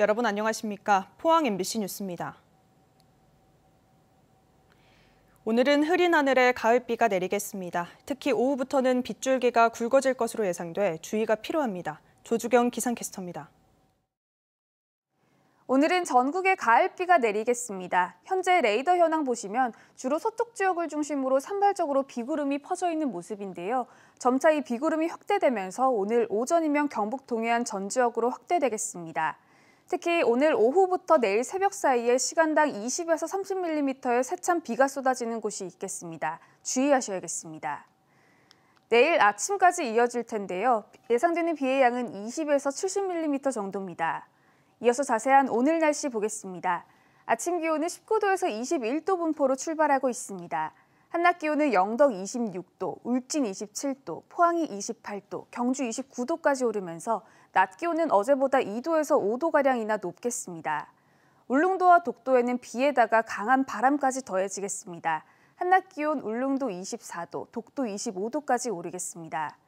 여러분 안녕하십니까? 포항 MBC 뉴스입니다. 오늘은 흐린 하늘에 가을비가 내리겠습니다. 특히 오후부터는 빗줄기가 굵어질 것으로 예상돼 주의가 필요합니다. 조주경 기상캐스터입니다. 오늘은 전국에 가을비가 내리겠습니다. 현재 레이더 현황 보시면 주로 서쪽 지역을 중심으로 산발적으로 비구름이 퍼져 있는 모습인데요. 점차 이 비구름이 확대되면서 오늘 오전이면 경북 동해안 전 지역으로 확대되겠습니다. 특히 오늘 오후부터 내일 새벽 사이에 시간당 20에서 30mm의 세찬 비가 쏟아지는 곳이 있겠습니다. 주의하셔야겠습니다. 내일 아침까지 이어질 텐데요. 예상되는 비의 양은 20에서 70mm 정도입니다. 이어서 자세한 오늘 날씨 보겠습니다. 아침 기온은 19도에서 21도 분포로 출발하고 있습니다. 한낮 기온은 영덕 26도, 울진 27도, 포항이 28도, 경주 29도까지 오르면서 낮 기온은 어제보다 2도에서 5도가량이나 높겠습니다. 울릉도와 독도에는 비에다가 강한 바람까지 더해지겠습니다. 한낮 기온 울릉도 24도, 독도 25도까지 오르겠습니다.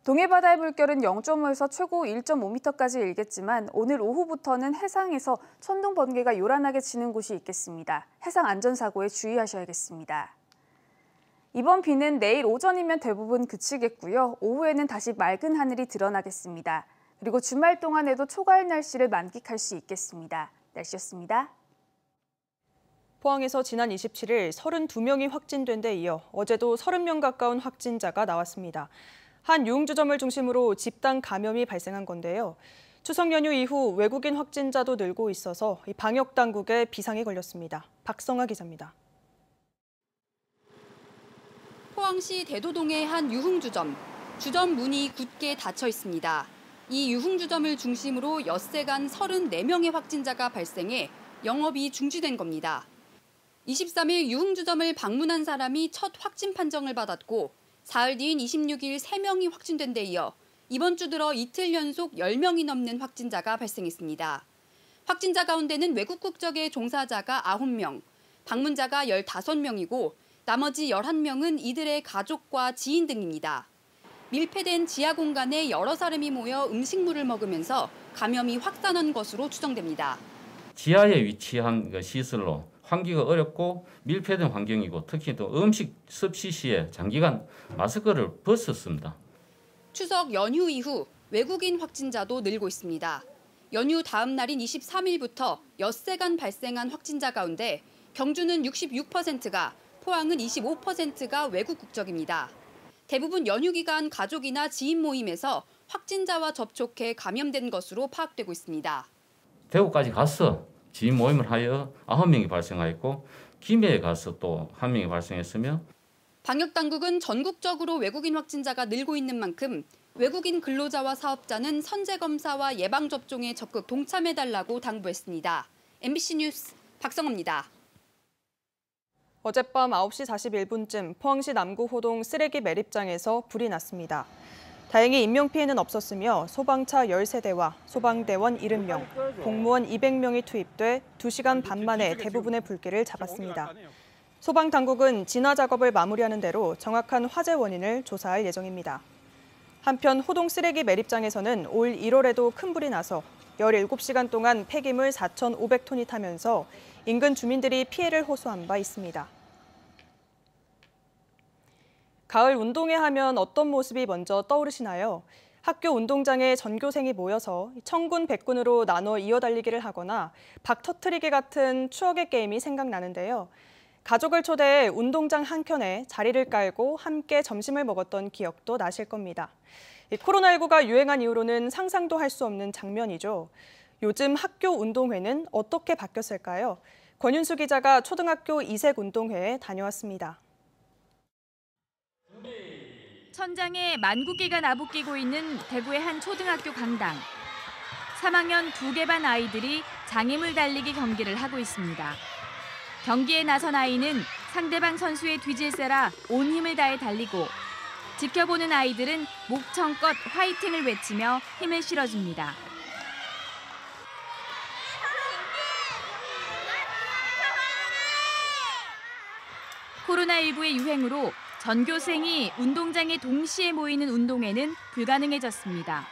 동해바다의 물결은 0.5에서 최고 1.5m까지 일겠지만 오늘 오후부터는 해상에서 천둥 번개가 요란하게 치는 곳이 있겠습니다. 해상 안전사고에 주의하셔야겠습니다. 이번 비는 내일 오전이면 대부분 그치겠고요. 오후에는 다시 맑은 하늘이 드러나겠습니다. 그리고 주말 동안에도 초가을 날씨를 만끽할 수 있겠습니다. 날씨였습니다. 포항에서 지난 27일 32명이 확진된 데 이어 어제도 30명 가까운 확진자가 나왔습니다. 한 유흥주점을 중심으로 집단 감염이 발생한 건데요. 추석 연휴 이후 외국인 확진자도 늘고 있어서 방역 당국에 비상이 걸렸습니다. 박성아 기자입니다. 포항시 대도동의 한 유흥주점. 주점 문이 굳게 닫혀 있습니다. 이 유흥주점을 중심으로 엿새간 34명의 확진자가 발생해 영업이 중지된 겁니다. 23일 유흥주점을 방문한 사람이 첫 확진 판정을 받았고 사흘 뒤인 26일 3명이 확진된 데 이어 이번 주 들어 이틀 연속 10명이 넘는 확진자가 발생했습니다. 확진자 가운데는 외국 국적의 종사자가 9명, 방문자가 15명이고 나머지 11명은 이들의 가족과 지인 등입니다. 밀폐된 지하 공간에 여러 사람이 모여 음식물을 먹으면서 감염이 확산한 것으로 추정됩니다. 지하에 위치한 시설로 환기가 어렵고 밀폐된 환경이고 특히 또 음식 섭취 시에 장기간 마스크를 벗었습니다. 추석 연휴 이후 외국인 확진자도 늘고 있습니다. 연휴 다음 날인 23일부터 엿새간 발생한 확진자 가운데 경주는 66%가, 포항은 25%가 외국 국적입니다. 대부분 연휴 기간 가족이나 지인 모임에서 확진자와 접촉해 감염된 것으로 파악되고 있습니다. 대구까지 가서 지인 모임을 하여 9명이 발생하였고 김해에 가서 또 1명이 발생했으며 방역당국은 전국적으로 외국인 확진자가 늘고 있는 만큼 외국인 근로자와 사업자는 선제검사와 예방접종에 적극 동참해달라고 당부했습니다. MBC 뉴스 박성호입니다. 어젯밤 9시 41분쯤 포항시 남구호동 쓰레기 매립장에서 불이 났습니다. 다행히 인명피해는 없었으며 소방차 13대와 소방대원 70명, 공무원 200명이 투입돼 2시간 반 만에 대부분의 불길을 잡았습니다. 소방당국은 진화 작업을 마무리하는 대로 정확한 화재 원인을 조사할 예정입니다. 한편 호동 쓰레기 매립장에서는 올 1월에도 큰 불이 나서 17시간 동안 폐기물 4,500톤이 타면서 인근 주민들이 피해를 호소한 바 있습니다. 가을 운동회 하면 어떤 모습이 먼저 떠오르시나요? 학교 운동장에 전교생이 모여서 천군 백군으로 나눠 이어달리기를 하거나 박 터트리기 같은 추억의 게임이 생각나는데요. 가족을 초대해 운동장 한켠에 자리를 깔고 함께 점심을 먹었던 기억도 나실 겁니다. 코로나19가 유행한 이후로는 상상도 할 수 없는 장면이죠. 요즘 학교 운동회는 어떻게 바뀌었을까요? 권윤수 기자가 초등학교 이색 운동회에 다녀왔습니다. 천장에 만국기가 나부끼고 있는 대구의 한 초등학교 강당. 3학년 2개 반 아이들이 장애물 달리기 경기를 하고 있습니다. 경기에 나선 아이는 상대방 선수의 뒤질세라 온 힘을 다해 달리고 지켜보는 아이들은 목청껏 화이팅을 외치며 힘을 실어줍니다. 코로나19의 유행으로 전교생이 운동장에 동시에 모이는 운동회는 불가능해졌습니다.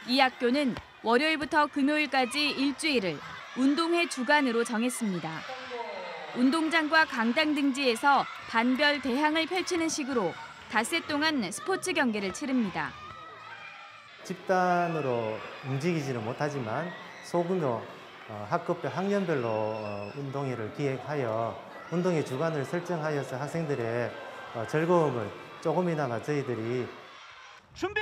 이 학교는 월요일부터 금요일까지 일주일을 운동회 주간으로 정했습니다. 운동장과 강당 등지에서 반별 대항을 펼치는 식으로 닷새 동안 스포츠 경기를 치릅니다. 집단으로 움직이지는 못하지만 소규모 학급별 학년별로 운동회를 기획하여 운동회 주간을 설정하여서 학생들의 즐거움을 조금이나마 저희들이 준비!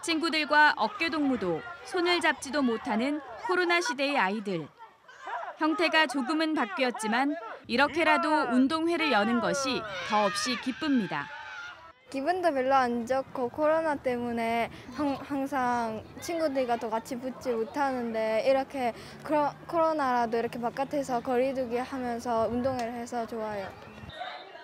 친구들과 어깨동무도 손을 잡지도 못하는 코로나 시대의 아이들. 형태가 조금은 바뀌었지만 이렇게라도 운동회를 여는 것이 더없이 기쁩니다. 기분도 별로 안 좋고 코로나 때문에 항상 친구들과 더 같이 붙지 못하는데 이렇게 코로나라도 이렇게 바깥에서 거리두기 하면서 운동회를 해서 좋아요.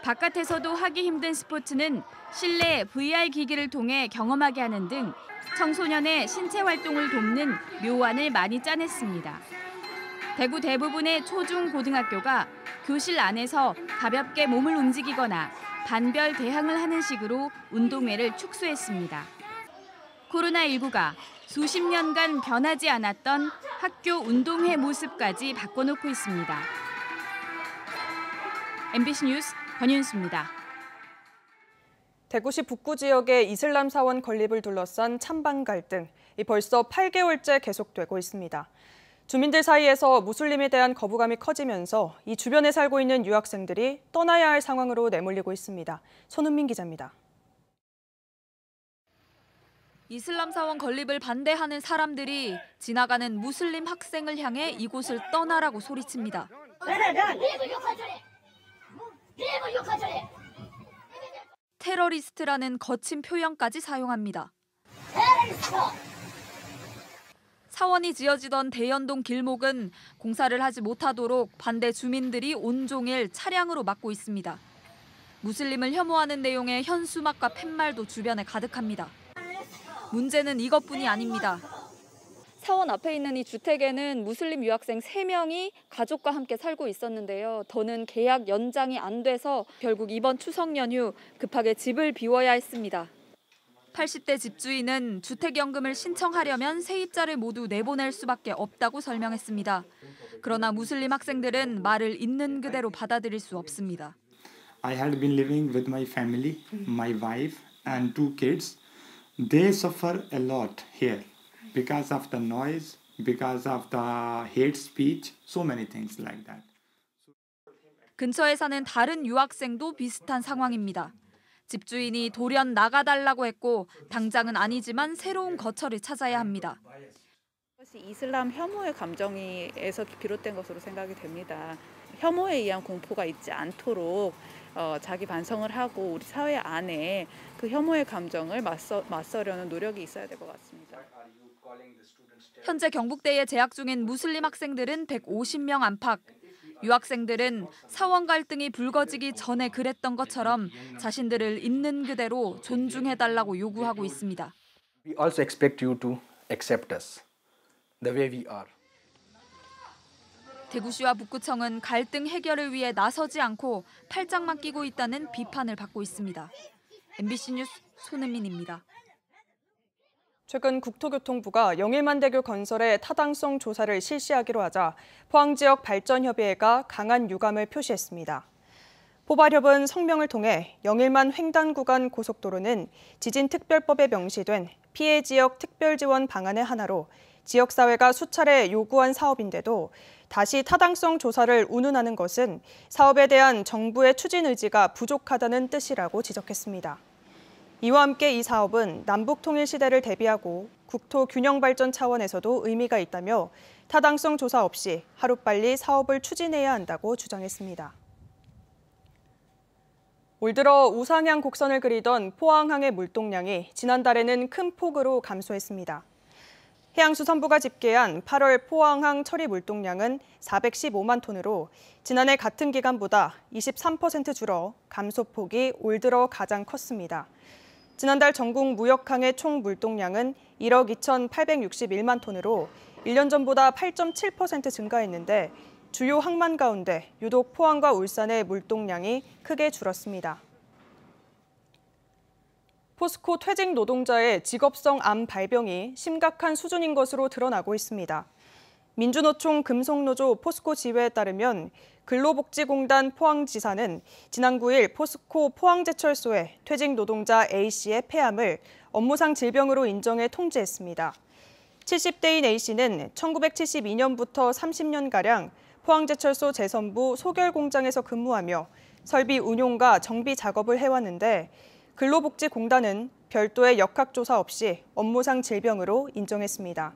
바깥에서도 하기 힘든 스포츠는 실내 VR 기기를 통해 경험하게 하는 등 청소년의 신체 활동을 돕는 묘안을 많이 짜냈습니다. 대구 대부분의 초중 고등학교가 교실 안에서 가볍게 몸을 움직이거나 반별 대항을 하는 식으로 운동회를 축소했습니다. 코로나19가 수십 년간 변하지 않았던 학교 운동회 모습까지 바꿔놓고 있습니다. MBC 뉴스 권윤수입니다. 대구시 북구 지역의 이슬람 사원 건립을 둘러싼 찬반 갈등, 벌써 8개월째 계속되고 있습니다. 주민들 사이에서 무슬림에 대한 거부감이 커지면서 이 주변에 살고 있는 유학생들이 떠나야 할 상황으로 내몰리고 있습니다. 손은민 기자입니다. 이슬람 사원 건립을 반대하는 사람들이 지나가는 무슬림 학생을 향해 이곳을 떠나라고 소리칩니다. 테러리스트라는 거친 표현까지 사용합니다. 사원이 지어지던 대연동 길목은 공사를 하지 못하도록 반대 주민들이 온종일 차량으로 막고 있습니다. 무슬림을 혐오하는 내용의 현수막과 팻말도 주변에 가득합니다. 문제는 이것뿐이 아닙니다. 사원 앞에 있는 이 주택에는 무슬림 유학생 3명이 가족과 함께 살고 있었는데요. 더는 계약 연장이 안 돼서 결국 이번 추석 연휴 급하게 집을 비워야 했습니다. 80대 집주인은 주택연금을 신청하려면 세입자를 모두 내보낼 수밖에 없다고 설명했습니다. 그러나 무슬림 학생들은 말을 있는 그대로 받아들일 수 없습니다. I had been living with my family, my wife and 2 kids. They suffer a lot here because of the noise, because of the hate speech, so many things like that. 근처에 사는 다른 유학생도 비슷한 상황입니다. 집주인이 돌연 나가달라고 했고 당장은 아니지만 새로운 거처를 찾아야 합니다. 이것이 이슬람 혐오의 감정에서 비롯된 것으로 생각이 됩니다. 혐오에 의한 공포가 있지 않도록 자기 반성을 하고 우리 사회 안에 그 혐오의 감정을 맞서려는 노력이 있어야 될 것 같습니다. 현재 경북대에 재학 중인 무슬림 학생들은 150명 안팎. 유학생들은 사원 갈등이 불거지기 전에 그랬던 것처럼 자신들을 있는 그대로 존중해달라고 요구하고 있습니다. We also expect you to accept us the way we are. 대구시와 북구청은 갈등 해결을 위해 나서지 않고 팔짱만 끼고 있다는 비판을 받고 있습니다. MBC 뉴스 손은민입니다. 최근 국토교통부가 영일만대교 건설의 타당성 조사를 실시하기로 하자 포항지역 발전협의회가 강한 유감을 표시했습니다. 포발협은 성명을 통해 영일만 횡단 구간 고속도로는 지진특별법에 명시된 피해지역 특별지원 방안의 하나로 지역사회가 수차례 요구한 사업인데도 다시 타당성 조사를 운운하는 것은 사업에 대한 정부의 추진 의지가 부족하다는 뜻이라고 지적했습니다. 이와 함께 이 사업은 남북통일 시대를 대비하고 국토 균형 발전 차원에서도 의미가 있다며 타당성 조사 없이 하루빨리 사업을 추진해야 한다고 주장했습니다. 올 들어 우상향 곡선을 그리던 포항항의 물동량이 지난달에는 큰 폭으로 감소했습니다. 해양수산부가 집계한 8월 포항항 처리 물동량은 415만 톤으로 지난해 같은 기간보다 23% 줄어 감소폭이 올 들어 가장 컸습니다. 지난달 전국 무역항의 총 물동량은 1억 2,861만 톤으로 1년 전보다 8.7% 증가했는데 주요 항만 가운데 유독 포항과 울산의 물동량이 크게 줄었습니다. 포스코 퇴직 노동자의 직업성 암 발병이 심각한 수준인 것으로 드러나고 있습니다. 민주노총 금속노조 포스코 지회에 따르면 근로복지공단 포항지사는 지난 9일 포스코 포항제철소에 퇴직 노동자 A씨의 폐암을 업무상 질병으로 인정해 통지했습니다. 70대인 A씨는 1972년부터 30년가량 포항제철소 제선부 소결 공장에서 근무하며 설비 운용과 정비 작업을 해왔는데 근로복지공단은 별도의 역학조사 없이 업무상 질병으로 인정했습니다.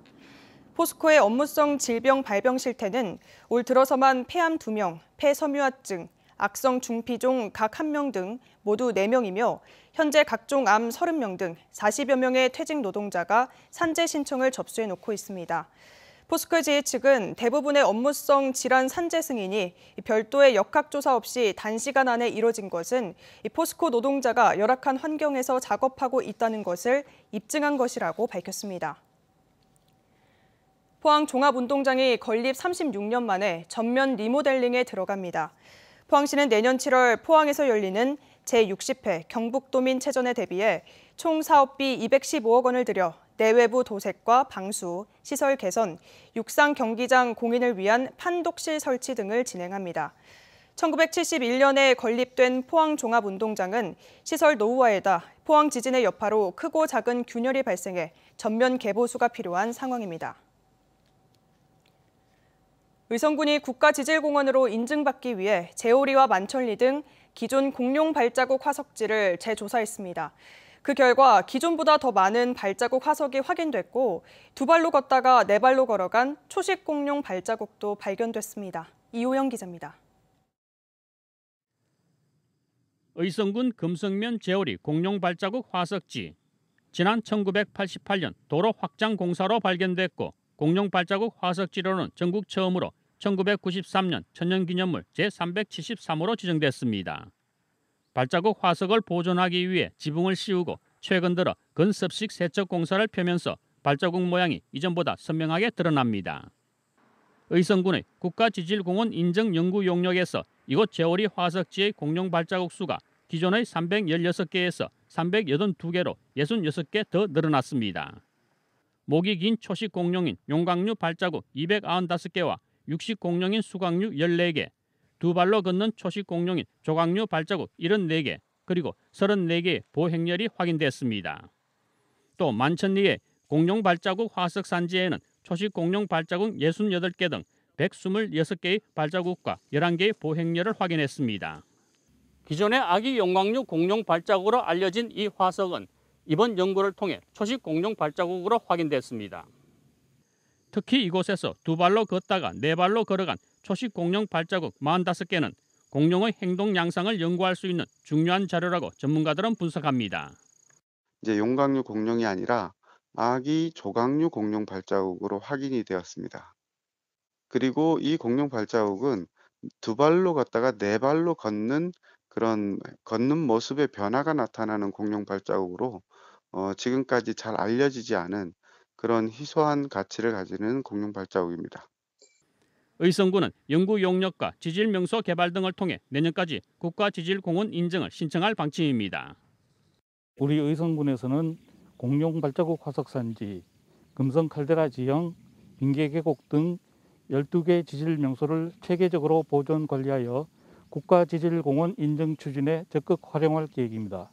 포스코의 업무성 질병 발병 실태는 올 들어서만 폐암 2명, 폐섬유화증, 악성 중피종 각 1명 등 모두 4명이며 현재 각종 암 30명 등 40여 명의 퇴직 노동자가 산재 신청을 접수해 놓고 있습니다. 포스코 지회 측은 대부분의 업무성 질환 산재 승인이 별도의 역학조사 없이 단시간 안에 이뤄진 것은 포스코 노동자가 열악한 환경에서 작업하고 있다는 것을 입증한 것이라고 밝혔습니다. 포항 종합운동장이 건립 36년 만에 전면 리모델링에 들어갑니다. 포항시는 내년 7월 포항에서 열리는 제60회 경북도민체전에 대비해 총 사업비 215억 원을 들여 내외부 도색과 방수, 시설 개선, 육상 경기장 공인을 위한 판독실 설치 등을 진행합니다. 1971년에 건립된 포항 종합운동장은 시설 노후화에다 포항 지진의 여파로 크고 작은 균열이 발생해 전면 개보수가 필요한 상황입니다. 의성군이 국가지질공원으로 인증받기 위해 제오리와 만천리 등 기존 공룡 발자국 화석지를 재조사했습니다. 그 결과 기존보다 더 많은 발자국 화석이 확인됐고 2발로 걷다가 4발로 걸어간 초식 공룡 발자국도 발견됐습니다. 이호영 기자입니다. 의성군 금성면 제오리 공룡 발자국 화석지. 지난 1988년 도로 확장 공사로 발견됐고 공룡 발자국 화석지로는 전국 처음으로 1993년 천년기념물 제373호로 지정됐습니다. 발자국 화석을 보존하기 위해 지붕을 씌우고 최근 들어 근습식 세척 공사를 펴면서 발자국 모양이 이전보다 선명하게 드러납니다. 의성군의 국가지질공원 인증 연구 용역에서 이곳 제오리 화석지의 공룡 발자국 수가 기존의 316개에서 382개로 66개 더 늘어났습니다. 목이 긴 초식 공룡인 용광류 발자국 295개와 육식 공룡인 수광류 14개, 2발로 걷는 초식 공룡인 조광류 발자국 74개, 그리고 34개의 보행렬이 확인됐습니다. 또 만천리의 공룡 발자국 화석 산지에는 초식 공룡 발자국 68개 등 126개의 발자국과 11개의 보행렬을 확인했습니다. 기존의 아기 용광류 공룡 발자국으로 알려진 이 화석은 이번 연구를 통해 초식 공룡 발자국으로 확인됐습니다. 특히 이곳에서 2발로 걷다가 4발로 걸어간 초식 공룡 발자국 45개는 공룡의 행동 양상을 연구할 수 있는 중요한 자료라고 전문가들은 분석합니다. 이제 용광류 공룡이 아니라 아기 조광류 공룡 발자국으로 확인이 되었습니다. 그리고 이 공룡 발자국은 2발로 걷다가 4발로 걷는 그런 걷는 모습의 변화가 나타나는 공룡 발자국으로 지금까지 잘 알려지지 않은 그런 희소한 가치를 가지는 공룡 발자국입니다. 의성군은 연구 용역과 지질 명소 개발 등을 통해 내년까지 국가지질공원 인증을 신청할 방침입니다. 우리 의성군에서는 공룡 발자국 화석산지, 금성 칼데라 지형, 빙계 계곡 등 12개 지질 명소를 체계적으로 보존 관리하여 국가지질공원 인증 추진에 적극 활용할 계획입니다.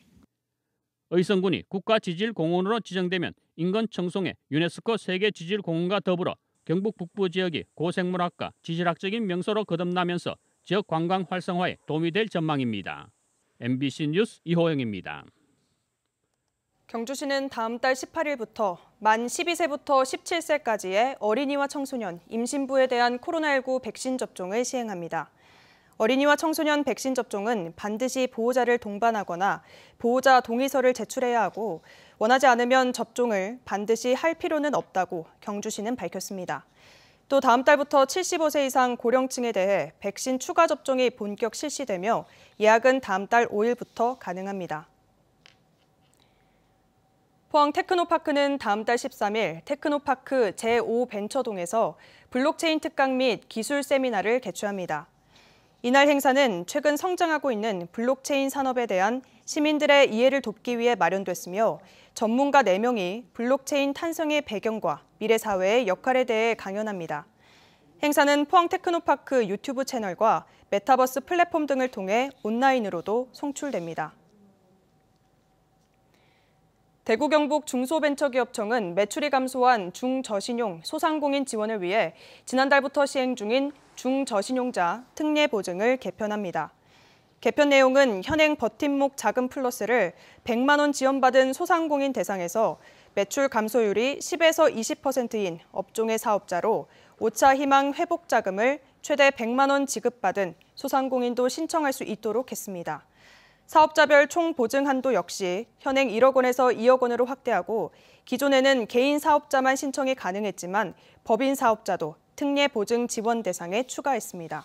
의성군이 국가지질공원으로 지정되면 인근 청송에 유네스코 세계지질공원과 더불어 경북 북부 지역이 고생물학과 지질학적인 명소로 거듭나면서 지역 관광 활성화에 도움이 될 전망입니다. MBC 뉴스 이호영입니다. 경주시는 다음 달 18일부터 만 12세부터 17세까지의 어린이와 청소년, 임신부에 대한 코로나19 백신 접종을 시행합니다. 어린이와 청소년 백신 접종은 반드시 보호자를 동반하거나 보호자 동의서를 제출해야 하고 원하지 않으면 접종을 반드시 할 필요는 없다고 경주시는 밝혔습니다. 또 다음 달부터 75세 이상 고령층에 대해 백신 추가 접종이 본격 실시되며 예약은 다음 달 5일부터 가능합니다. 포항 테크노파크는 다음 달 13일 테크노파크 제5벤처동에서 블록체인 특강 및 기술 세미나를 개최합니다. 이날 행사는 최근 성장하고 있는 블록체인 산업에 대한 시민들의 이해를 돕기 위해 마련됐으며 전문가 4명이 블록체인 탄생의 배경과 미래 사회의 역할에 대해 강연합니다. 행사는 포항 테크노파크 유튜브 채널과 메타버스 플랫폼 등을 통해 온라인으로도 송출됩니다. 대구 경북 중소벤처기업청은 매출이 감소한 중저신용 소상공인 지원을 위해 지난달부터 시행 중인 중저신용자 특례 보증을 개편합니다. 개편 내용은 현행 버팀목 자금 플러스를 100만 원 지원받은 소상공인 대상에서 매출 감소율이 10에서 20%인 업종의 사업자로 5차 희망 회복 자금을 최대 100만 원 지급받은 소상공인도 신청할 수 있도록 했습니다. 사업자별 총 보증 한도 역시 현행 1억 원에서 2억 원으로 확대하고 기존에는 개인 사업자만 신청이 가능했지만 법인 사업자도 특례 보증 지원 대상에 추가했습니다.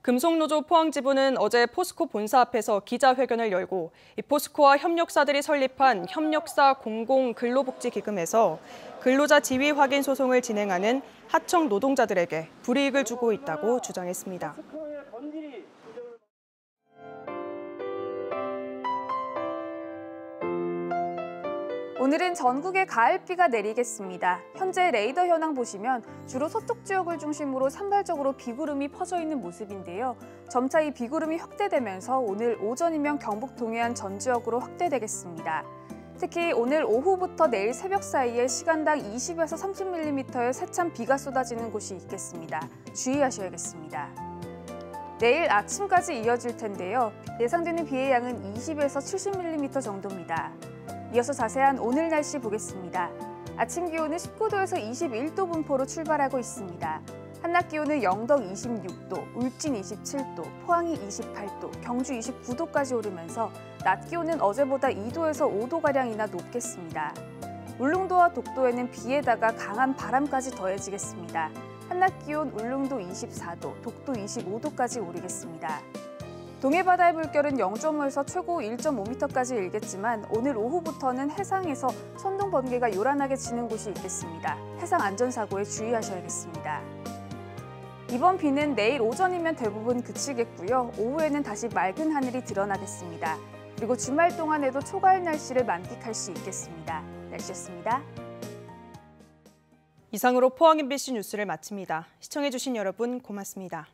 금속노조 포항지부는 어제 포스코 본사 앞에서 기자회견을 열고 이 포스코와 협력사들이 설립한 협력사 공공근로복지기금에서 근로자 지위 확인 소송을 진행하는 하청 노동자들에게 불이익을 주고 있다고 주장했습니다. 오늘은 전국에 가을비가 내리겠습니다. 현재 레이더 현황 보시면 주로 서쪽 지역을 중심으로 산발적으로 비구름이 퍼져 있는 모습인데요. 점차 이 비구름이 확대되면서 오늘 오전이면 경북 동해안 전 지역으로 확대되겠습니다. 특히 오늘 오후부터 내일 새벽 사이에 시간당 20에서 30mm의 세찬 비가 쏟아지는 곳이 있겠습니다. 주의하셔야겠습니다. 내일 아침까지 이어질 텐데요. 예상되는 비의 양은 20에서 70mm 정도입니다. 이어서 자세한 오늘 날씨 보겠습니다. 아침 기온은 19도에서 21도 분포로 출발하고 있습니다. 한낮 기온은 영덕 26도, 울진 27도, 포항이 28도, 경주 29도까지 오르면서 낮 기온은 어제보다 2도에서 5도가량이나 높겠습니다. 울릉도와 독도에는 비에다가 강한 바람까지 더해지겠습니다. 한낮 기온 울릉도 24도, 독도 25도까지 오르겠습니다. 동해바다의 물결은 0.5에서 최고 1.5m까지 일겠지만 오늘 오후부터는 해상에서 선동 번개가 요란하게 치는 곳이 있겠습니다. 해상 안전사고에 주의하셔야겠습니다. 이번 비는 내일 오전이면 대부분 그치겠고요. 오후에는 다시 맑은 하늘이 드러나겠습니다. 그리고 주말 동안에도 초가을 날씨를 만끽할 수 있겠습니다. 날씨였습니다. 이상으로 포항 MBC 뉴스를 마칩니다. 시청해주신 여러분 고맙습니다.